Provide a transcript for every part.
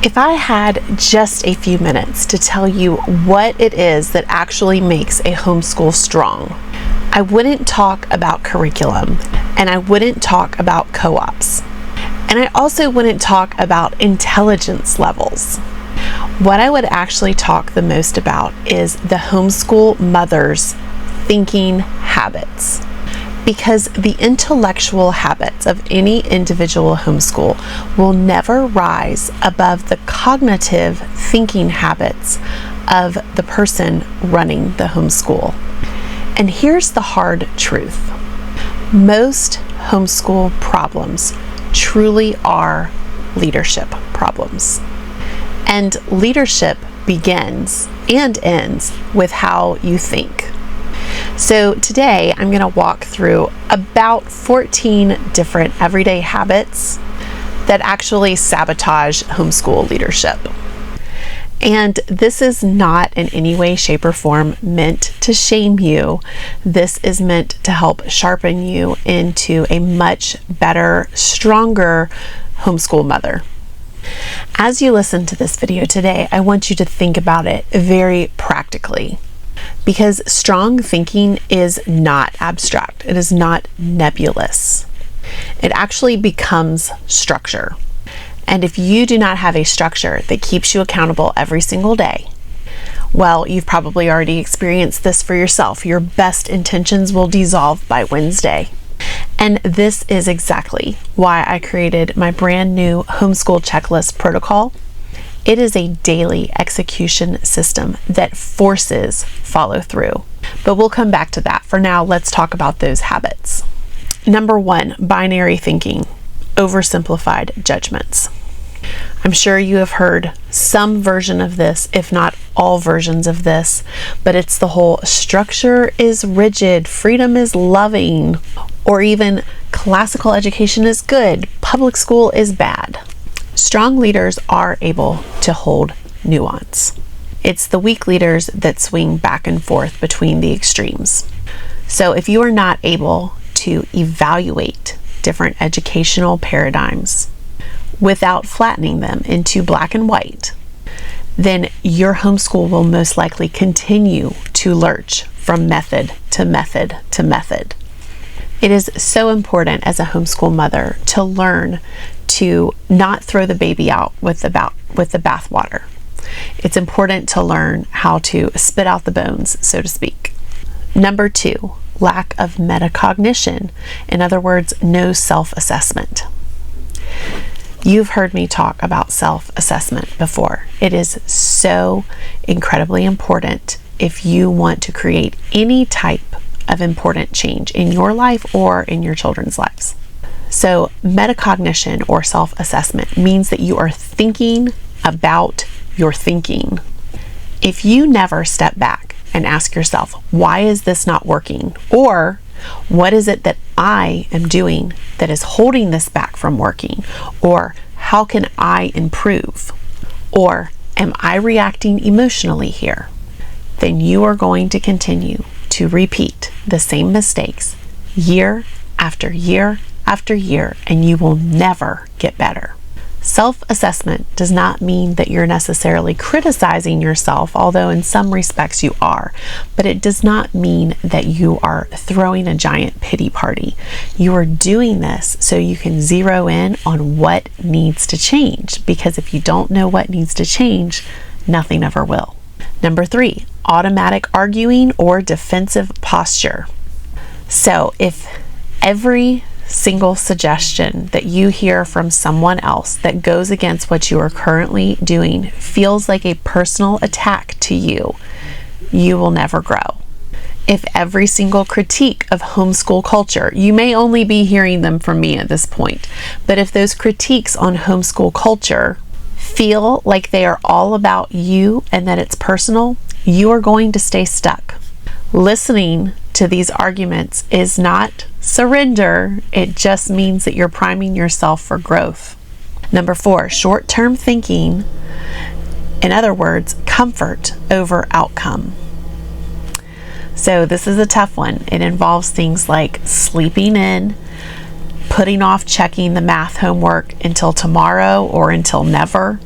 If I had just a few minutes to tell you what it is that actually makes a homeschool strong, I wouldn't talk about curriculum, and I wouldn't talk about co-ops, and I also wouldn't talk about intelligence levels. What I would actually talk the most about is the homeschool mother's thinking habits. Because the intellectual habits of any individual homeschool will never rise above the cognitive thinking habits of the person running the homeschool. And here's the hard truth. Most homeschool problems truly are leadership problems. And leadership begins and ends with how you think. So today I'm going to walk through about 14 different everyday habits that actually sabotage homeschool leadership. And this is not in any way, shape, or form meant to shame you. This is meant to help sharpen you into a much better, stronger homeschool mother. As you listen to this video today, I want you to think about it very practically. Because strong thinking is not abstract. It is not nebulous. It actually becomes structure. And if you do not have a structure that keeps you accountable every single day, well, you've probably already experienced this for yourself. Your best intentions will dissolve by Wednesday. And this is exactly why I created my brand new Homeschool Checklist Protocol. It is a daily execution system that forces follow through. But we'll come back to that. For now, let's talk about those habits. Number 1, binary thinking, oversimplified judgments. I'm sure you have heard some version of this, if not all versions of this, but it's the whole structure is rigid, freedom is loving, or even classical education is good, public school is bad. Strong leaders are able to hold nuance. It's the weak leaders that swing back and forth between the extremes. So if you are not able to evaluate different educational paradigms without flattening them into black and white, then your homeschool will most likely continue to lurch from method to method to method. It is so important as a homeschool mother to learn to not throw the baby out with the bathwater. It's important to learn how to spit out the bones, so to speak. Number 2, lack of metacognition. In other words, no self-assessment. You've heard me talk about self-assessment before. It is so incredibly important if you want to create any type of important change in your life or in your children's lives. So metacognition or self-assessment means that you are thinking about your thinking. If you never step back and ask yourself, why is this not working? Or what is it that I am doing that is holding this back from working? Or how can I improve? Or am I reacting emotionally here? Then you are going to continue to repeat the same mistakes year after year after year, and you will never get better. Self-assessment does not mean that you're necessarily criticizing yourself, although in some respects you are, but it does not mean that you are throwing a giant pity party. You are doing this so you can zero in on what needs to change, because if you don't know what needs to change, nothing ever will. Number 3, automatic arguing or defensive posture. So if every single suggestion that you hear from someone else that goes against what you are currently doing feels like a personal attack to you, you will never grow. If every single critique of homeschool culture, you may only be hearing them from me at this point, but if those critiques on homeschool culture feel like they are all about you and that it's personal, you are going to stay stuck. Listening to these arguments is not surrender. It just means that you're priming yourself for growth. Number 4, short-term thinking. In other words, comfort over outcome. So this is a tough one. It involves things like sleeping in, putting off checking the math homework until tomorrow or until never,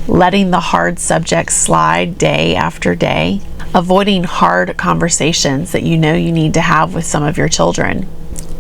letting the hard subjects slide day after day, avoiding hard conversations that you know you need to have with some of your children.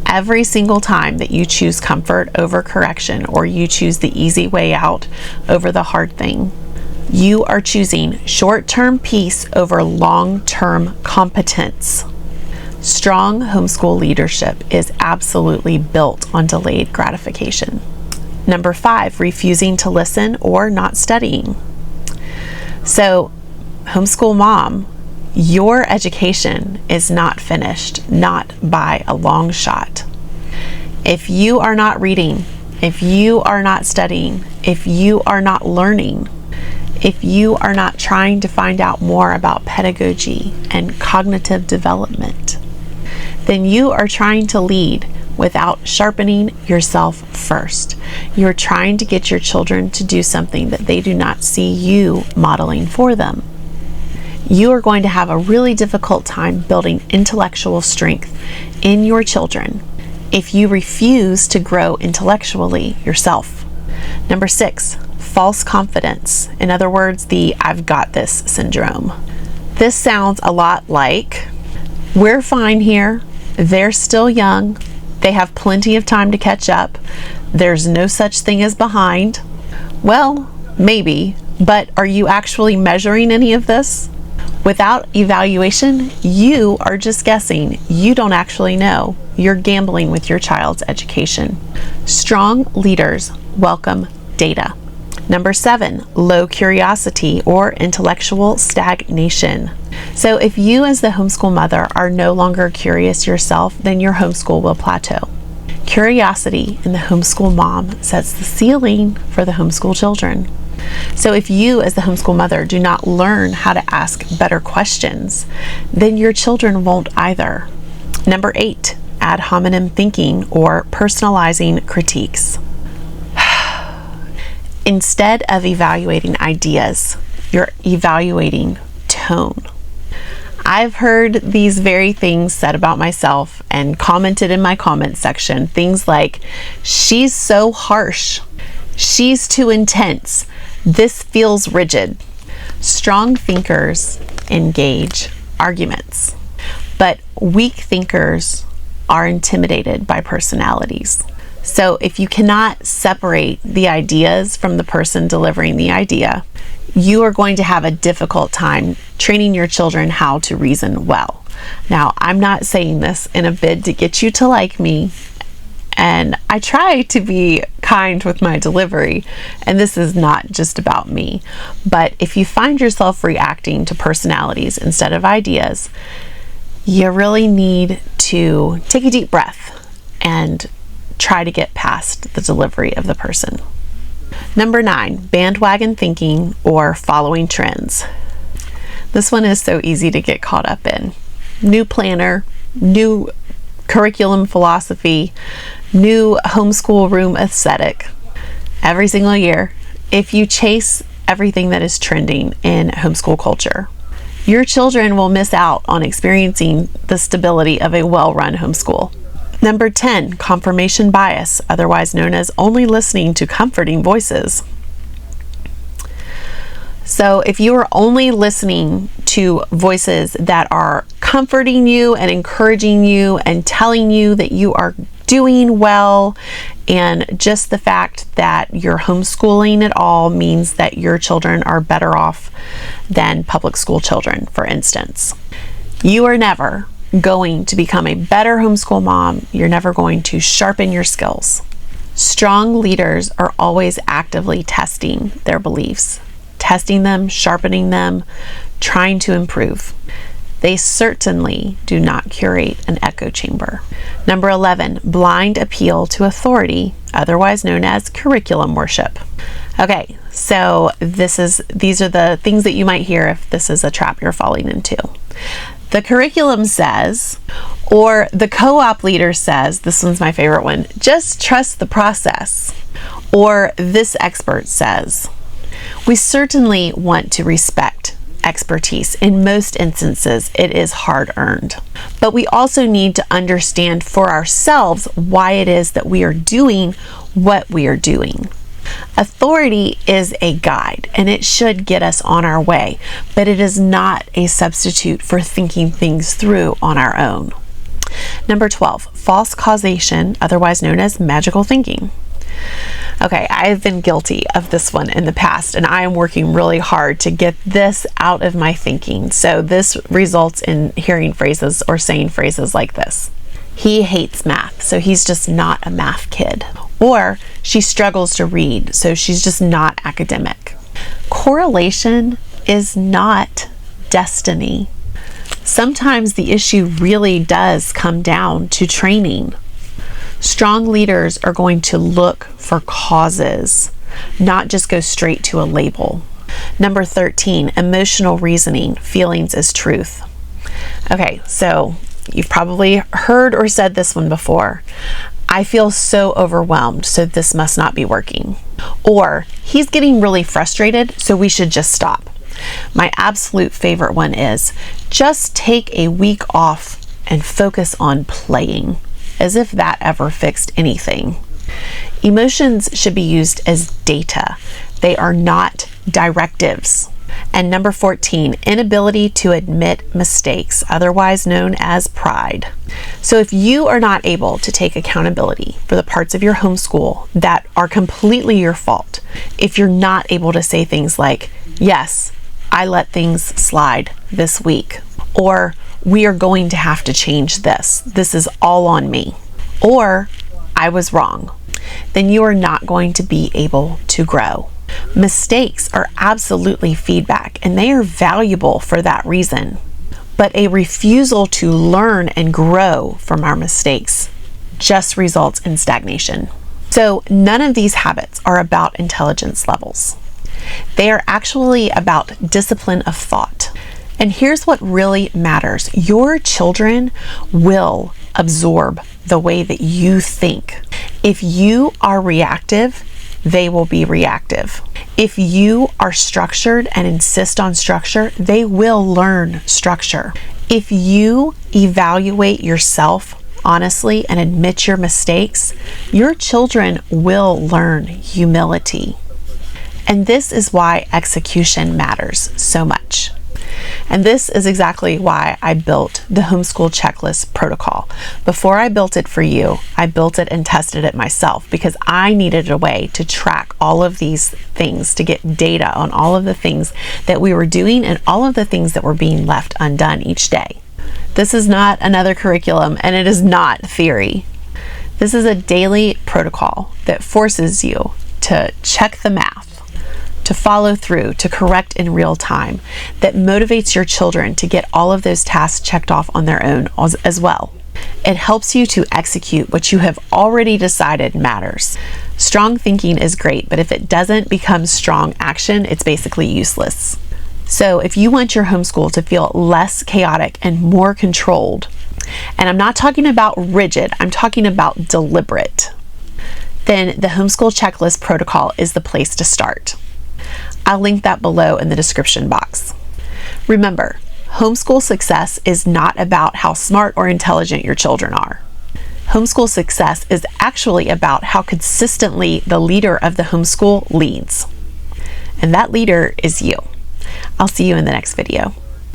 Every single time that you choose comfort over correction, or you choose the easy way out over the hard thing, you are choosing short-term peace over long-term competence. Strong homeschool leadership is absolutely built on delayed gratification. Number 5, refusing to listen or not studying. So, homeschool mom, your education is not finished, not by a long shot. If you are not reading, if you are not studying, if you are not learning, if you are not trying to find out more about pedagogy and cognitive development, then you are trying to lead without sharpening yourself first. You're trying to get your children to do something that they do not see you modeling for them. You are going to have a really difficult time building intellectual strength in your children if you refuse to grow intellectually yourself. Number 6, false confidence. In other words, the "I've got this" syndrome. This sounds a lot like, we're fine here, they're still young, they have plenty of time to catch up, there's no such thing as behind. Well, maybe, but are you actually measuring any of this? Without evaluation, you are just guessing. You don't actually know. You're gambling with your child's education. Strong leaders welcome data. Number 7, low curiosity or intellectual stagnation. So if you as the homeschool mother are no longer curious yourself, then your homeschool will plateau. Curiosity in the homeschool mom sets the ceiling for the homeschool children. So if you as the homeschool mother do not learn how to ask better questions, then your children won't either. Number 8, ad hominem thinking or personalizing critiques. Instead of evaluating ideas, you're evaluating tone. I've heard these very things said about myself and commented in my comment section. Things like, "She's so harsh. She's too intense. This feels rigid." Strong thinkers engage arguments, but weak thinkers are intimidated by personalities. So if you cannot separate the ideas from the person delivering the idea, you are going to have a difficult time training your children how to reason well. Now, I'm not saying this in a bid to get you to like me, and I try to be kind with my delivery, and this is not just about me. But if you find yourself reacting to personalities instead of ideas, you really need to take a deep breath and try to get past the delivery of the person. Number 9, bandwagon thinking or following trends. This one is so easy to get caught up in. New planner, new curriculum philosophy, new homeschool room aesthetic. Every single year, if you chase everything that is trending in homeschool culture, your children will miss out on experiencing the stability of a well-run homeschool. Number 10, confirmation bias, otherwise known as only listening to comforting voices. So if you are only listening to voices that are comforting you and encouraging you and telling you that you are doing well, and just the fact that you're homeschooling at all means that your children are better off than public school children, for instance, you are never going to become a better homeschool mom. You're never going to sharpen your skills. Strong leaders are always actively testing their beliefs, testing them, sharpening them, trying to improve. They certainly do not curate an echo chamber. Number 11, blind appeal to authority, otherwise known as curriculum worship. Okay, so these are the things that you might hear if this is a trap you're falling into. The curriculum says, or the co-op leader says, this one's my favorite one, just trust the process. Or this expert says. We certainly want to respect expertise. In most instances, it is hard-earned. But we also need to understand for ourselves why it is that we are doing what we are doing. Authority is a guide, and it should get us on our way, but it is not a substitute for thinking things through on our own. Number 12, false causation, otherwise known as magical thinking. Okay, I've been guilty of this one in the past, and I am working really hard to get this out of my thinking. So this results in hearing phrases or saying phrases like this. He hates math, so he's just not a math kid. Or she struggles to read, so she's just not academic. Correlation is not destiny. Sometimes the issue really does come down to training. Strong leaders are going to look for causes, not just go straight to a label. Number 13, emotional reasoning, feelings as truth. Okay, so you've probably heard or said this one before. I feel so overwhelmed, so this must not be working. Or he's getting really frustrated, so we should just stop. My absolute favorite one is just take a week off and focus on playing, as if that ever fixed anything. Emotions should be used as data. They are not directives. And number 14, inability to admit mistakes, otherwise known as pride. So if you are not able to take accountability for the parts of your homeschool that are completely your fault, if you're not able to say things like, yes, I let things slide this week, or we are going to have to change this. This is all on me. Or I was wrong. Then you are not going to be able to grow. Mistakes are absolutely feedback, and they are valuable for that reason. But a refusal to learn and grow from our mistakes just results in stagnation. So none of these habits are about intelligence levels. They are actually about discipline of thought. And here's what really matters. Your children will absorb the way that you think. If you are reactive, they will be reactive. If you are structured and insist on structure, they will learn structure. If you evaluate yourself honestly and admit your mistakes, your children will learn humility. And this is why execution matters so much. And this is exactly why I built the Homeschool Checklist Protocol. Before I built it for you, I built it and tested it myself because I needed a way to track all of these things, to get data on all of the things that we were doing and all of the things that were being left undone each day. This is not another curriculum, and it is not theory. This is a daily protocol that forces you to check the math, to follow through, to correct in real time, that motivates your children to get all of those tasks checked off on their own as well. It helps you to execute what you have already decided matters. Strong thinking is great, but if it doesn't become strong action, it's basically useless. So if you want your homeschool to feel less chaotic and more controlled, and I'm not talking about rigid, I'm talking about deliberate, then the Homeschool Checklist Protocol is the place to start. I'll link that below in the description box. Remember, homeschool success is not about how smart or intelligent your children are. Homeschool success is actually about how consistently the leader of the homeschool leads. And that leader is you. I'll see you in the next video.